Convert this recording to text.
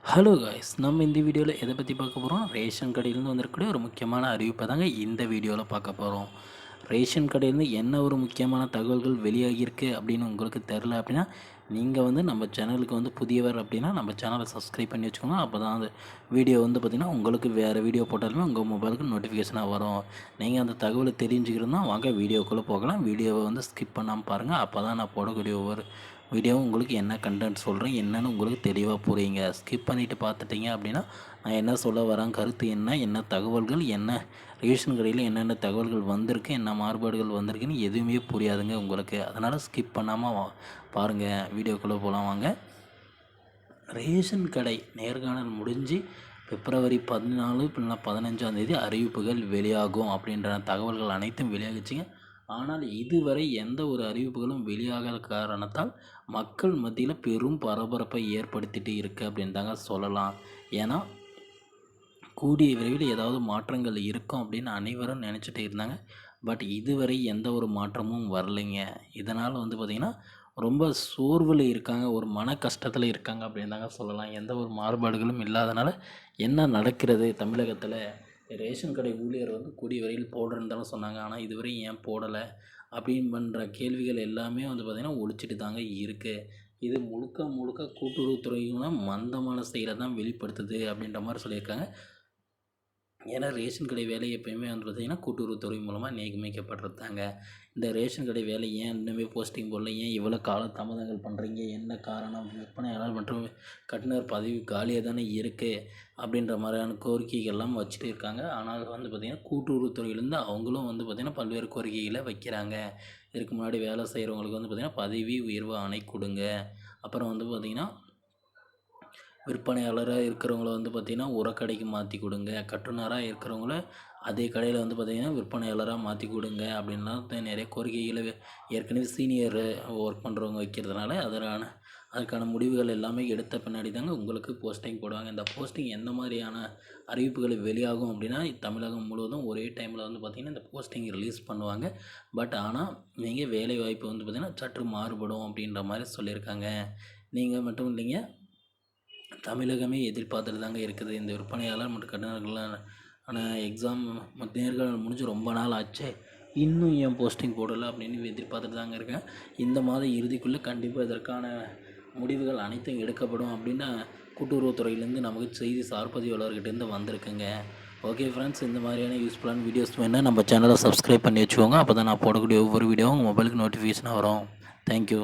Hello guys, நம்ம இந்த வீடியோவில் எதை பற்றி பார்க்க போகிறோம்? ரேஷன் கடையிலேருந்து வந்திருக்கக்கூடிய ஒரு முக்கியமான அறிவிப்பை தாங்க இந்த வீடியோவில் பார்க்க போகிறோம். ரேஷன் கடையிலேருந்து என்ன ஒரு முக்கியமான தகவல்கள் வெளியாகியிருக்கு அப்படின்னு உங்களுக்கு தெரில அப்படின்னா, நீங்கள் நம்ம சேனலுக்கு புதியவர் அப்படின்னா நம்ம சேனலை சப்ஸ்கிரைப் பண்ணி வச்சுக்கோங்க. அப்போ தான் அந்த வீடியோ பார்த்திங்கன்னா உங்களுக்கு வேறு வீடியோ போட்டாலுமே உங்கள் மொபைலுக்கு நோட்டிஃபிகேஷனாக வரும். நீங்கள் அந்த தகவலை தெரிஞ்சுக்கிறதுனா வாங்க வீடியோக்குள்ளே போகலாம். வீடியோவை ஸ்கிப் பண்ணாமல் பாருங்கள். அப்போ தான் நான் போடக்கூடிய ஒவ்வொரு வீடியோவும் உங்களுக்கு என்ன கண்டென்ட் சொல்கிறேன் என்னென்னு உங்களுக்கு தெளிவாக புரியுங்க. ஸ்கிப் பண்ணிவிட்டு பார்த்துட்டிங்க அப்படின்னா நான் என்ன சொல்ல வரேன், கருத்து என்ன தகவல்கள், என்ன ரேஷன் கடையில் என்னென்ன தகவல்கள் வந்திருக்கு, என்ன மாறுபாடுகள் வந்திருக்குன்னு எதுவுமே புரியாதுங்க உங்களுக்கு. அதனால் ஸ்கிப் பண்ணாமல் பாருங்கள். வீடியோக்குள்ளே போகலாம் வாங்க. ரேஷன் கடை நேர்காணல் முடிஞ்சு பிப்ரவரி 14 இல்லைனா 15 அறிவிப்புகள் வெளியாகும் அப்படின்ற தகவல்கள் அனைத்தும் வெளியாகிச்சுங்க. ஆனால் இதுவரை எந்த ஒரு அறிவிப்புகளும் வெளியாகாத காரணத்தால் மக்கள் மத்தியில் பெரும் பரபரப்பை ஏற்படுத்திட்டு இருக்குது அப்படின்னு தாங்க சொல்லலாம். ஏன்னா கூடிய விரைவில் ஏதாவது மாற்றங்கள் இருக்கும் அப்படின்னு அனைவரும் நினச்சிட்டு இருந்தாங்க. பட் இதுவரை எந்த ஒரு மாற்றமும் வரலைங்க. இதனால் பார்த்திங்கன்னா ரொம்ப சோர்வில் இருக்காங்க, ஒரு மன கஷ்டத்தில் இருக்காங்க அப்படின்னு தாங்க சொல்லலாம். எந்த ஒரு மாறுபாடுகளும் இல்லாதனால என்ன நடக்கிறது தமிழகத்தில்? ரேஷன் கடை ஊழியர் கூடிய விரைவில் போடுறேன்னு தானே சொன்னாங்க, ஆனால் இதுவரை ஏன் போடலை அப்படின்ற கேள்விகள் எல்லாமே பார்த்திங்கன்னா ஒழிச்சிட்டு தாங்க இருக்குது. இது முழுக்க முழுக்க கூட்டுறவுத்துறையும் மந்தமான செயலை தான் வெளிப்படுத்துது அப்படின்ற மாதிரி சொல்லியிருக்காங்க. ஏன்னா ரேஷன் கடை வேலை எப்போயுமே பார்த்திங்கன்னா கூட்டுறவுத்துறை மூலமாக நியமிக்கப்படுறதாங்க. இந்த ரேஷன் கடை வேலை ஏன் இன்னுமே போஸ்டிங் போடல, ஏன் இவ்வளோ கால தாமதங்கள் பண்ணுறீங்க, என்ன காரணம், விற்பனையாளர் மற்றும் கட்டுனர் பதவி காலியாக தானே இருக்குது அப்படின்ற மாதிரியான கோரிக்கைகள்லாம் வச்சுட்டு இருக்காங்க. ஆனால் பார்த்திங்கன்னா கூட்டுறவுத்துறையிலேருந்து அவங்களும் பார்த்திங்கன்னா பல்வேறு கோரிக்கைகளை வைக்கிறாங்க. இதுக்கு முன்னாடி வேலை செய்கிறவங்களுக்கு பார்த்திங்கன்னா பதவி உயர்வு ஆணை கொடுங்க, அப்புறம் பார்த்திங்கன்னா விற்பனையாளராக இருக்கிறவங்கள பார்த்திங்கன்னா உரக்கடைக்கு மாற்றி கொடுங்க, கட்டுனராக இருக்கிறவங்கள அதே கடையில் பார்த்திங்கன்னா விற்பனையாளராக மாற்றி கொடுங்க அப்படின்லாம் நிறைய கோரிக்கைகளை ஏற்கனவே சீனியர் ஒர்க் பண்ணுறவங்க வைக்கிறதுனால அதுக்கான முடிவுகள் எல்லாமே எடுத்த பின்னாடி தாங்க உங்களுக்கு போஸ்டிங் போடுவாங்க. இந்த போஸ்டிங் எந்த மாதிரியான அறிவிப்புகள் வெளியாகும் அப்படின்னா தமிழகம் முழுவதும் ஒரே டைமில் பார்த்திங்கன்னா இந்த போஸ்டிங் ரிலீஸ் பண்ணுவாங்க. பட் ஆனால் நீங்கள் வேலை வாய்ப்பு பார்த்திங்கன்னா சற்று மாறுபடும் அப்படின்ற மாதிரி சொல்லியிருக்காங்க. நீங்கள் மட்டும் இல்லைங்க, தமிழகமே எதிர்பார்த்துட்டு தாங்க இருக்குது. இந்த விற்பனையாளர் மற்றும் கட்டுநர்களான எக்ஸாம் நேர்காணல் முடிஞ்சு ரொம்ப நாள் ஆச்சு, இன்னும் ஏன் போஸ்டிங் போடலை அப்படின்னு எதிர்பார்த்துட்டு தாங்க இருக்கேன். இந்த மாதம் இறுதிக்குள்ளே கண்டிப்பாக இதற்கான முடிவுகள் அனைத்தும் எடுக்கப்படும் அப்படின்னு கூட்டுறவுத்துறையிலேருந்து நமக்கு செய்தி சார்பதிவாளர்கிட்டேருந்து வந்திருக்குங்க. ஓகே ஃப்ரெண்ட்ஸ், இந்த மாதிரியான யூஸ்ஃபுல்லான வீடியோஸ் வேணால் நம்ம சேனலை சப்ஸ்கிரைப் பண்ணி வச்சுக்கோங்க. அப்போ தான் நான் போடக்கூடிய ஒவ்வொரு வீடியோவும் உங்கள் மொபைலுக்கு நோட்டிஃபிகேஷனாக வரும். தேங்க்யூ.